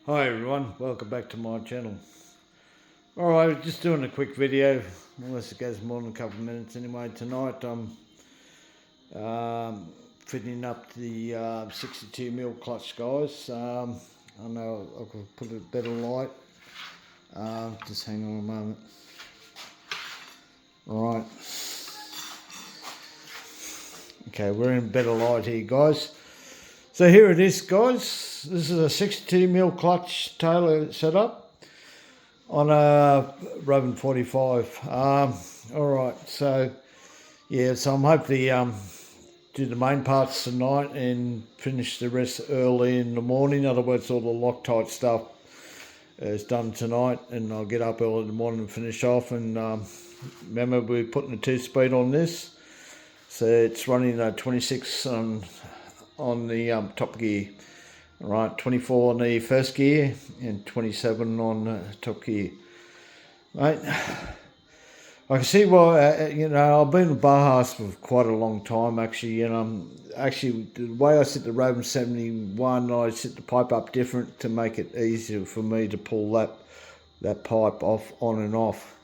Hi everyone, welcome back to my channel. Alright, just doing a quick video, unless it goes more than a couple of minutes anyway. Tonight I'm fitting up the 62mm clutch, guys. I know I could put a better light. Just hang on a moment. Alright. Okay, we're in better light here, guys. So here it is, guys. This is a 62mm clutch Taylor setup on a Rovan 45. Alright, so yeah, so I'm hopefully do the main parts tonight and finish the rest early in the morning. In other words, all the Loctite stuff is done tonight, and I'll get up early in the morning and finish off. And remember, we're putting a 2-speed on this, so it's running a 26 on the top gear. All right, 24 on the first gear and 27 on top gear. Right, I can see why. I've been in Bajas for quite a long time, actually, and actually the way I set the Rovan 71, I set the pipe up different to make it easier for me to pull that pipe off, on and off.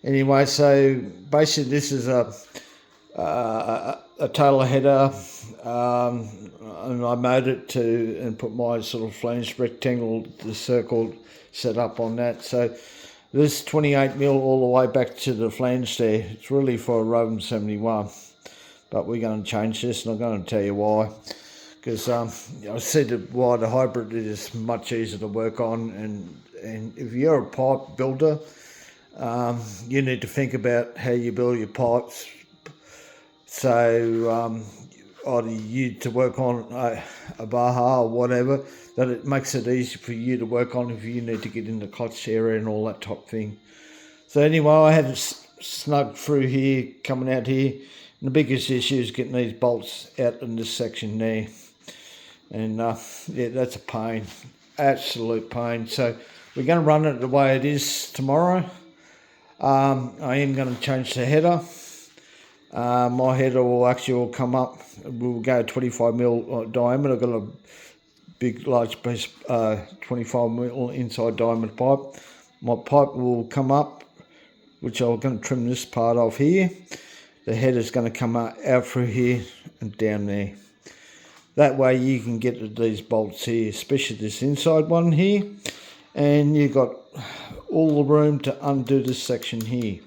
Anyway, so basically this is a Taylor header, and I made it to and put my sort of flange rectangle, the circle set up on that. So this 28mm all the way back to the flange there. It's really for a Rovan 71, but we're going to change this, and I'm going to tell you why. Because I said why the hybrid is much easier to work on, and if you're a pipe builder, you need to think about how you build your pipes. So either you to work on a baja or whatever, that it makes it easy for you to work on if you need to get in the clutch area and all that type thing. So anyway, I had it snug through here, coming out here, and the biggest issue is getting these bolts out in this section there. And yeah, that's a pain, absolute pain. So we're going to run it the way it is tomorrow. I am going to change the header. My header will come up. We'll go 25mm diameter. I've got a big, large piece, 25mm inside diameter pipe. My pipe will come up, which I'm going to trim this part off here. The header's going to come out through here and down there. That way you can get to these bolts here, especially this inside one here, and you've got all the room to undo this section here.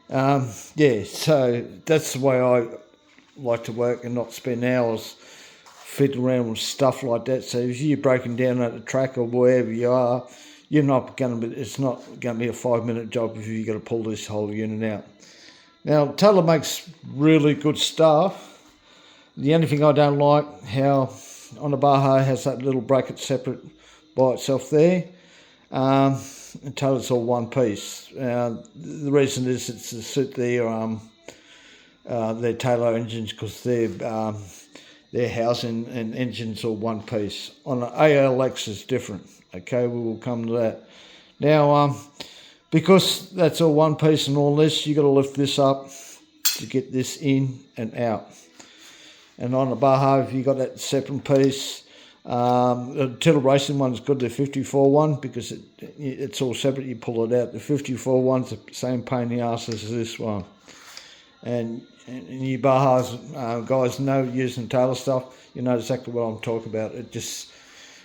Yeah, so that's the way I like to work, and not spend hours fiddling around with stuff like that. So if you're breaking down at the track or wherever you are, you're not going to be, it's not going to be a 5-minute job if you've got to pull this whole unit out. Now, Taylor makes really good stuff. The only thing I don't like, how on the Baja has that little bracket separate by itself there. And Taylor's all one piece. The reason is it's to suit their Taylor engines, because their housing and engines all one piece. On the ALX is different. Okay, we will come to that. Now, because that's all one piece and all this, you got to lift this up to get this in and out. And on the Baja, if you got that separate piece, the Tittle Racing one's good, the 54 one, because it's all separate, you pull it out. The 54 one's the same pain in the arse as this one. And you Bajas, guys know using Taylor stuff, you know exactly what I'm talking about. It just,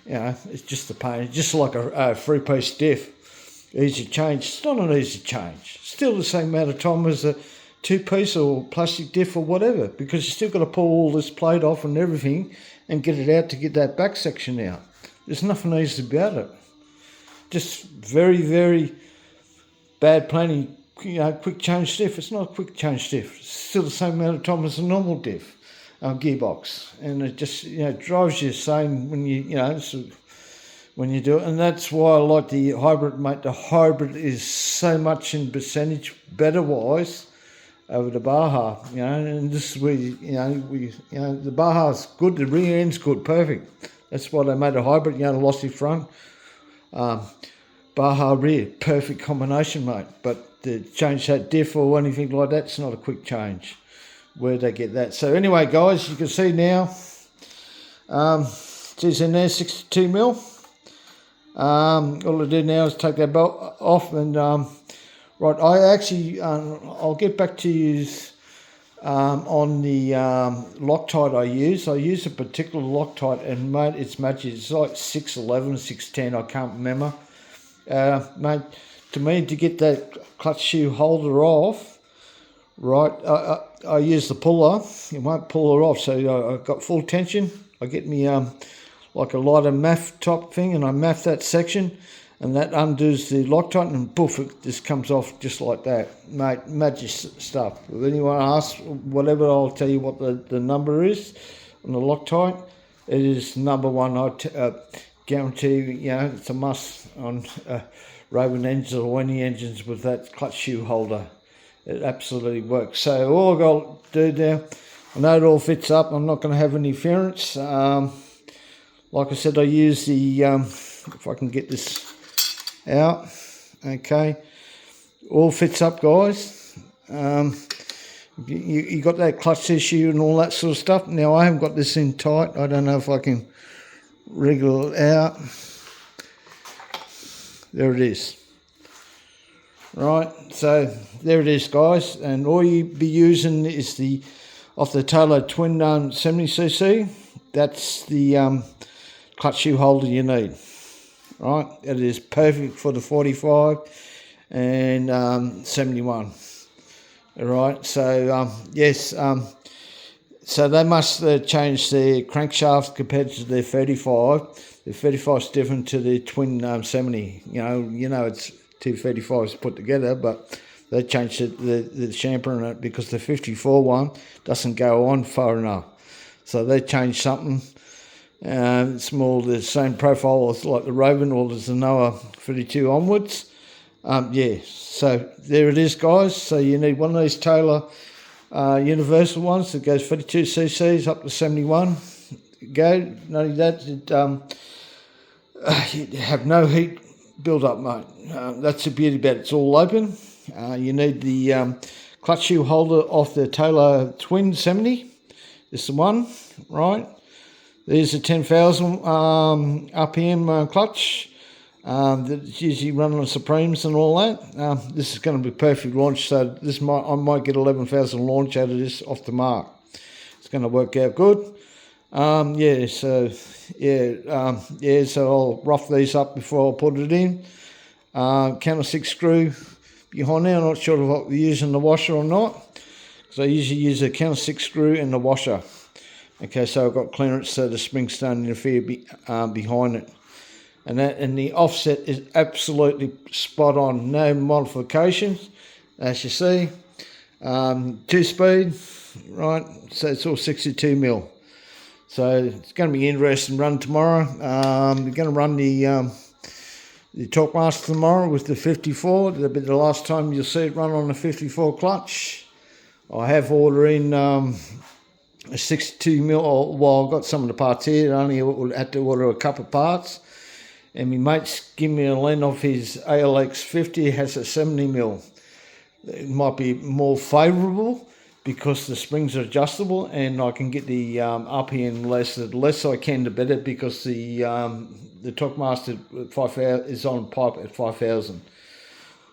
it's just a pain. It's just like a 3-piece diff. Easy change. It's not an easy change. Still the same amount of time as a 2-piece or plastic diff or whatever, because you still got to pull all this plate off and everything and get it out to get that back section out. There's nothing easy about it. Just very, very bad planning. Quick change diff. It's not a quick change diff. It's still the same amount of time as a normal diff gearbox, and it just drives you insane when when you do it. And that's why I like the hybrid, mate. The hybrid is so much in percentage better wise over the Baja, and this is where the Baja's good, the rear end's good, perfect. That's why they made a hybrid, lossy front, Baja rear, perfect combination, mate. But to change that diff or anything like that, it's not a quick change. Where'd they get that? So anyway, guys, you can see now, it's in there, 62mm. All I do now is take that belt off and right, I actually, I'll get back to you on the Loctite I use. I use a particular Loctite and mate, it's magic. It's like 611, 610, I can't remember. Mate, to me, to get that clutch shoe holder off, right, I use the puller. It won't pull it off, so I've got full tension. I get me like a lighter math type thing, and I math that section, and that undoes the Loctite, and poof, it just comes off just like that. Mate, magic stuff. If anyone asks whatever, I'll tell you what the number is on the Loctite. It is number one. I guarantee you, it's a must on Rovan engines or any engines with that clutch shoe holder. It absolutely works. So all I've got to do now, I know it all fits up. I'm not going to have any interference. Like I said, I use the, if I can get this out, okay, all fits up, guys. You got that clutch issue and all that sort of stuff. Now, I haven't got this in tight. I don't know if I can wriggle it out. There it is. Right, so there it is, guys. And all you be using is the, off the Taylor Twin 70cc. That's the clutch shoe holder you need. Right, it is perfect for the 45 and 71. All right, so yes, so they must change their crankshaft compared to their 35. The 35 is different to the twin 70. You know, it's two 35s put together, but they changed the chamfer in it because the 54 one doesn't go on far enough. So they changed something. It's more the same profile as like the Rovan or the Zenoa 32 onwards. Yeah, so there it is, guys. So you need one of these Taylor universal ones that goes 32 cc's up to 71. Go, not only that, you have no heat build up, mate. That's the beauty about it. It's all open. You need the clutch shoe holder off the Taylor Twin 70. This is the one, right? There's a 10,000 RPM clutch that's usually run on Supremes and all that. This is going to be perfect launch, so this I might get 11,000 launch out of this off the mark. It's going to work out good. Yeah, so I'll rough these up before I put it in. Counter 6 screw behind there. I'm not sure if I'll be using the washer or not, because I usually use a counter 6 screw and the washer. Okay, so I've got clearance so the springs don't interfere behind it. And the offset is absolutely spot on, no modifications, as you see. 2-speed, right, so it's all 62 mil. So it's going to be interesting run tomorrow. We're going to run the Talkmaster tomorrow with the 54. That'll be the last time you'll see it run on the 54 clutch. I have ordering a 62 mil. Well, I've got some of the parts here. I only had to order a couple of parts. And my mate's give me a lens off his ALX 50. It has a 70 mil. It might be more favourable because the springs are adjustable and I can get the RPM less. The less I can, the better, because the Talkmaster 5000 is on pipe at 5,000.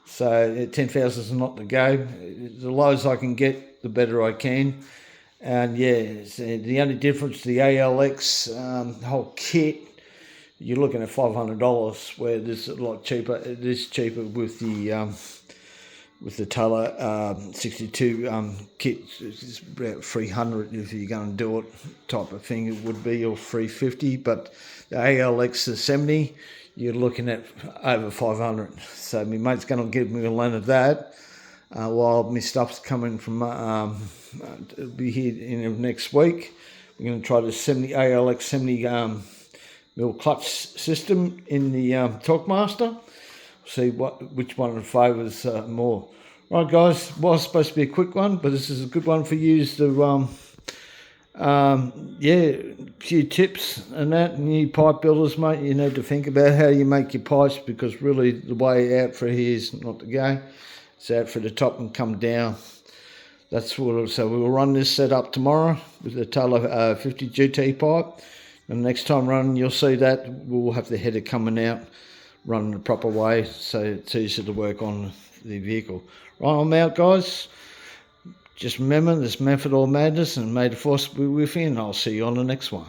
So 10,000 is not the go. The lowest I can get, the better I can. And yeah, the only difference, the ALX whole kit, you're looking at $500, where this is a lot cheaper. It is cheaper with the Taylor 62 kit. It's about 300 if you're going to do it, type of thing it would be, or 350. But the ALX the 70, you're looking at over 500. So my mate's going to give me a loan of that. While my stuff's coming from, it'll be here in next week. We're going to try the ALX 70 mil clutch system in the Talkmaster. See which one favours more. Right, guys, was supposed to be a quick one, but this is a good one for you to yeah, a few tips and that. New pipe builders, mate, you need to think about how you make your pipes, because really the way out for here is not the go. It's out for the top and come down. That's what. So we'll run this setup tomorrow with the Taylor 50 GT pipe. And next time running, you'll see that we'll have the header coming out run the proper way, so it's easier to work on the vehicle. Right, I'm out, guys. Just remember, this method or madness, and may the force be with you, and I'll see you on the next one.